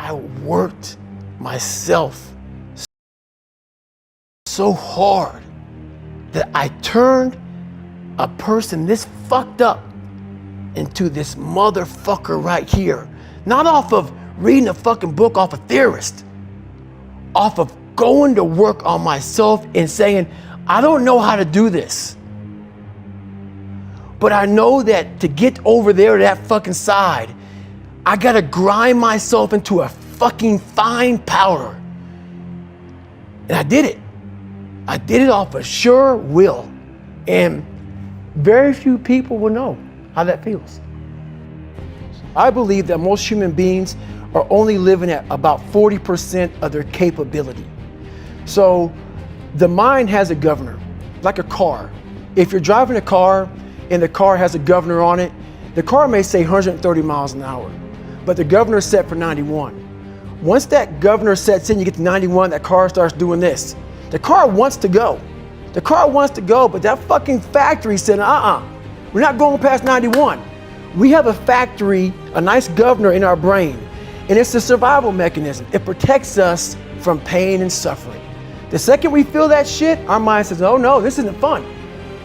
I worked myself so hard that I turned a person this fucked up into this motherfucker right here. Not off of reading a fucking book off a theorist, off of going to work on myself and saying, I don't know how to do this, but I know that to get over there to that fucking side, I gotta grind myself into a fucking fine powder. And I did it. I did it off of sure will. And very few people will know how that feels. I believe that most human beings are only living at about 40% of their capability. So the mind has a governor, like a car. If you're driving a car and the car has a governor on it, the car may say 130 miles an hour, but the governor's set for 91. Once that governor sets in, you get to 91, that car starts doing this. The car wants to go. The car wants to go, but that fucking factory said, we're not going past 91. We have a factory, a nice governor in our brain, and it's a survival mechanism. It protects us from pain and suffering. The second we feel that shit, our mind says, oh no, this isn't fun.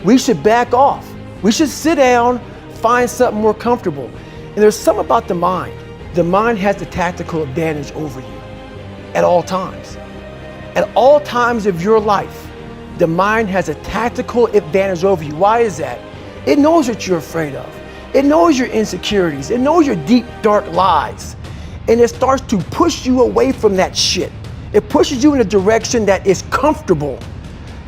We should back off. We should sit down, find something more comfortable. And there's something about the mind. The mind has the tactical advantage over you at all times. At all times of your life, the mind has a tactical advantage over you. Why is that? It knows what you're afraid of. It knows your insecurities. It knows your deep, dark lies. And it starts to push you away from that shit. It pushes you in a direction that is comfortable.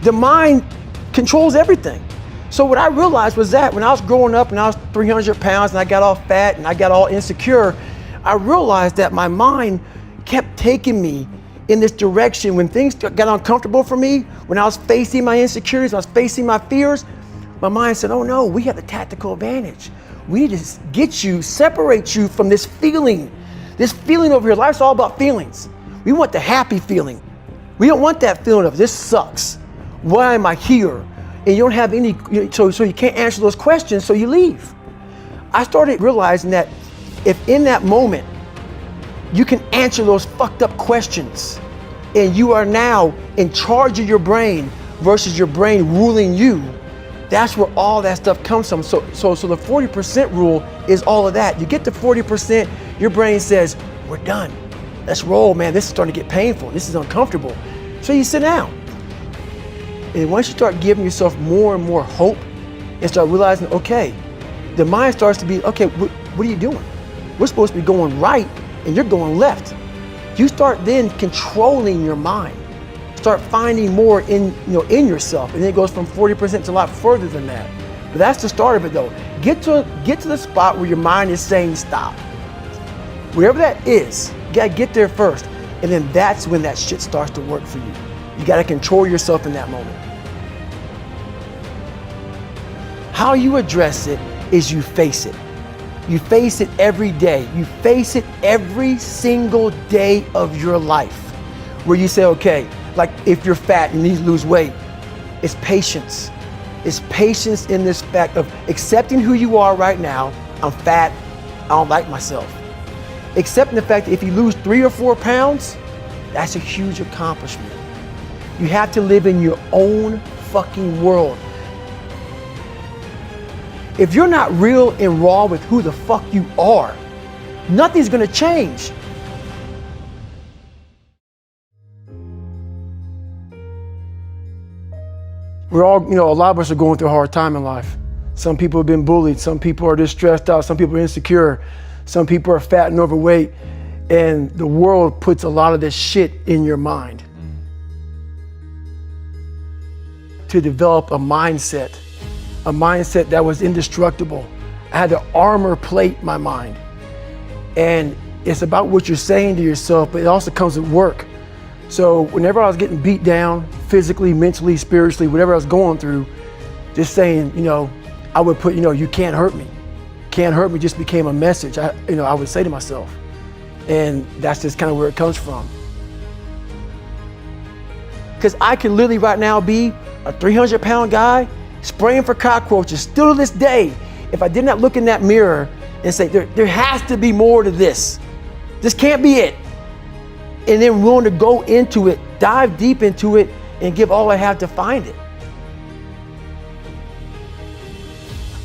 The mind controls everything. So what I realized was that when I was growing up and I was 300 pounds and I got all fat and I got all insecure, I realized that my mind kept taking me in this direction. When things got uncomfortable for me, when I was facing my insecurities, when I was facing my fears, my mind said, oh no, we have the tactical advantage. We need to get you, separate you from this feeling over here. Life's all about feelings. We want the happy feeling. We don't want that feeling of this sucks. Why am I here? And you don't have any, so you can't answer those questions, so you leave. I started realizing that if in that moment, you can answer those fucked up questions and you are now in charge of your brain versus your brain ruling you, that's where all that stuff comes from. So the 40% rule is all of that. You get to 40%, your brain says, we're done. Let's roll, man. This is starting to get painful. This is uncomfortable. So you sit down. And once you start giving yourself more and more hope and start realizing, okay, the mind starts to be, okay, what are you doing? We're supposed to be going right and you're going left. You start then controlling your mind. Start finding more in yourself. And then it goes from 40% to a lot further than that. But that's the start of it though. Get to the spot where your mind is saying stop. Wherever that is, you gotta get there first. And then that's when that shit starts to work for you. You gotta control yourself in that moment. How you address it is you face it. You face it every day. You face it every single day of your life. Where you say, okay, like if you're fat and you need to lose weight, it's patience. It's patience in this fact of accepting who you are right now. I'm fat, I don't like myself. Accepting the fact that if you lose 3 or 4 pounds, that's a huge accomplishment. You have to live in your own fucking world. If you're not real and raw with who the fuck you are, nothing's gonna change. We're all, a lot of us are going through a hard time in life. Some people have been bullied, some people are just stressed out, some people are insecure, some people are fat and overweight, and the world puts a lot of this shit in your mind. To develop a mindset that was indestructible. I had to armor plate my mind. And it's about what you're saying to yourself, but it also comes with work. So whenever I was getting beat down, physically, mentally, spiritually, whatever I was going through, just saying, I would put, you can't hurt me. Can't hurt me just became a message, I would say to myself. And that's just kind of where it comes from. Because I could literally right now be a 300-pound guy spraying for cockroaches still to this day if I did not look in that mirror and say, there has to be more to this. This can't be it. and then willing to go into it, dive deep into it, and give all I have to find it.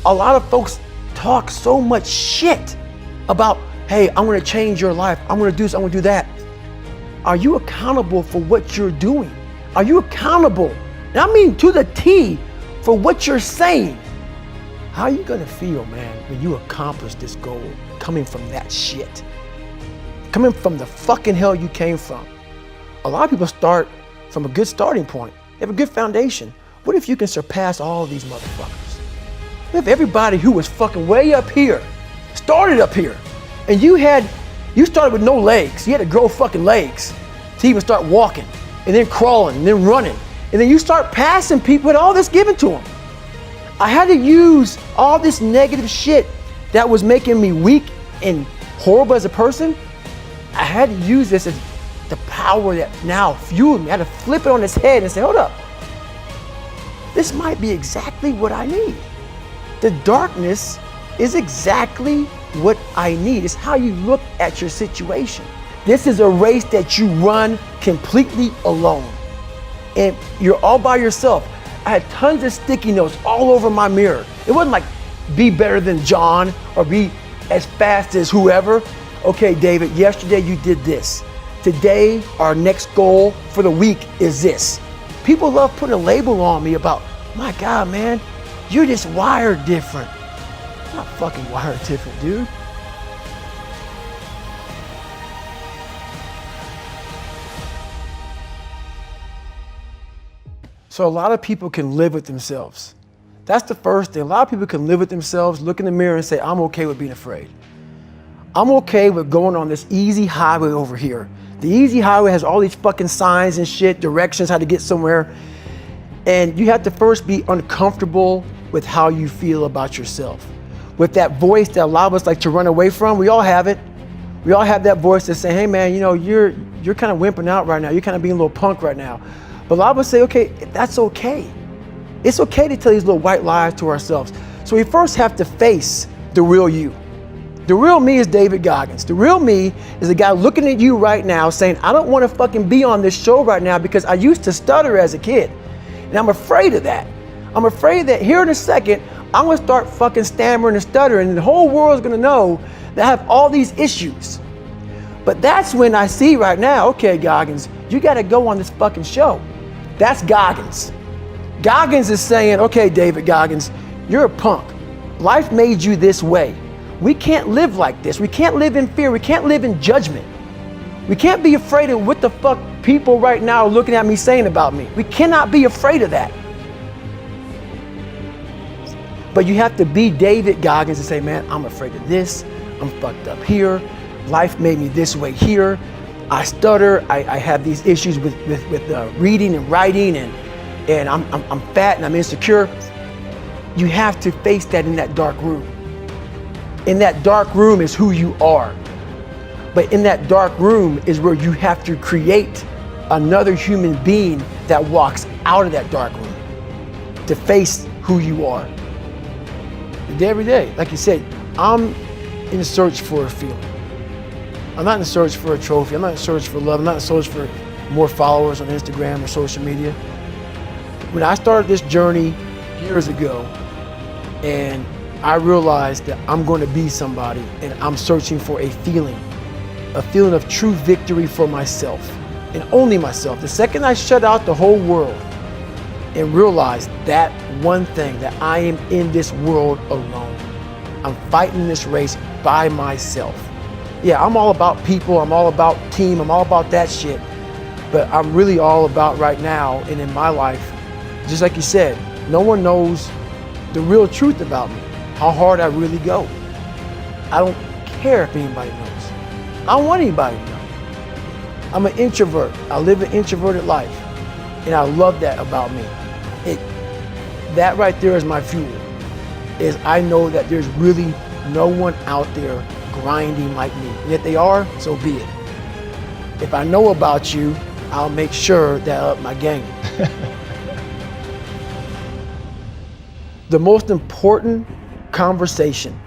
A lot of folks talk so much shit about, hey, I'm gonna change your life, I'm gonna do this, I'm gonna do that. Are you accountable for what you're doing? Are you accountable, and I mean to the T, for what you're saying? How are you gonna feel, man, when you accomplish this goal coming from that shit? Coming from the fucking hell you came from. A lot of people start from a good starting point. They have a good foundation. What if you can surpass all of these motherfuckers? What if everybody who was fucking way up here started up here, and you started with no legs. You had to grow fucking legs to even start walking, and then crawling, and then running. And then you start passing people with all this given to them. I had to use all this negative shit that was making me weak and horrible as a person. I had to use this as the power that now fueled me. I had to flip it on its head and say, hold up. This might be exactly what I need. The darkness is exactly what I need. It's how you look at your situation. This is a race that you run completely alone. And you're all by yourself. I had tons of sticky notes all over my mirror. It wasn't like be better than John or be as fast as whoever. Okay, David, yesterday you did this. Today, our next goal for the week is this. People love putting a label on me about, my God, man, you're just wired different. I'm not fucking wired different, dude. So a lot of people can live with themselves. That's the first thing. A lot of people can live with themselves, look in the mirror and say, I'm okay with being afraid. I'm okay with going on this easy highway over here. The easy highway has all these fucking signs and shit, directions, how to get somewhere. And you have to first be uncomfortable with how you feel about yourself. With that voice that a lot of us like to run away from, we all have it. We all have that voice that say, hey man, you know, you're kind of wimping out right now. You're kind of being a little punk right now. But a lot of us say, okay, that's okay. It's okay to tell these little white lies to ourselves. So we first have to face the real you. The real me is David Goggins. The real me is the guy looking at you right now saying, I don't want to fucking be on this show right now because I used to stutter as a kid. And I'm afraid of that. I'm afraid that here in a second, I'm going to start fucking stammering and stuttering and the whole world's going to know that I have all these issues. But that's when I see right now, okay, Goggins, you got to go on this fucking show. That's Goggins. Goggins is saying, okay, David Goggins, you're a punk. Life made you this way. We can't live like this. We can't live in fear. We can't live in judgment. We can't be afraid of what the fuck people right now are looking at me saying about me. We cannot be afraid of that. But you have to be David Goggins and say, man, I'm afraid of this. I'm fucked up here. Life made me this way here. I stutter. I have these issues with reading and writing, and I'm fat and I'm insecure. You have to face that in that dark room. In that dark room is who you are. But in that dark room is where you have to create another human being that walks out of that dark room to face who you are. Every day, like you said, I'm in search for a feeling. I'm not in search for a trophy. I'm not in search for love. I'm not in search for more followers on Instagram or social media. When I started this journey years ago, and I realized that I'm going to be somebody, and I'm searching for a feeling of true victory for myself, and only myself. The second I shut out the whole world and realized that one thing, that I am in this world alone. I'm fighting this race by myself. Yeah, I'm all about people, I'm all about team, I'm all about that shit. But I'm really all about right now and in my life, just like you said, no one knows the real truth about me, how hard I really go. I don't care if anybody knows. I don't want anybody to know. I'm an introvert. I live an introverted life. And I love that about me. That right there is my fuel. Is I know that there's really no one out there grinding like me. And if they are, so be it. If I know about you, I'll make sure that I up my game. The most important conversation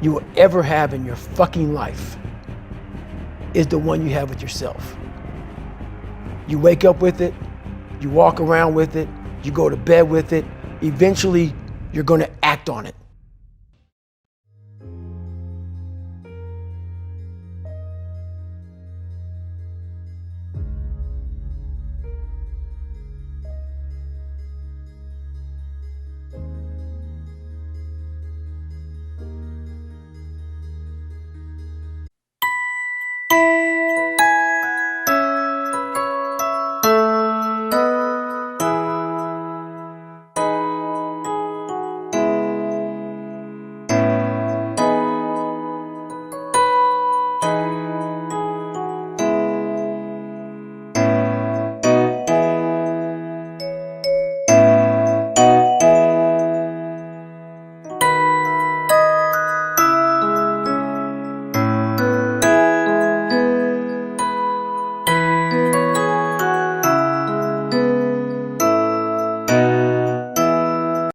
you will ever have in your fucking life is the one you have with yourself. You wake up with it, you walk around with it, you go to bed with it. Eventually, you're going to act on it.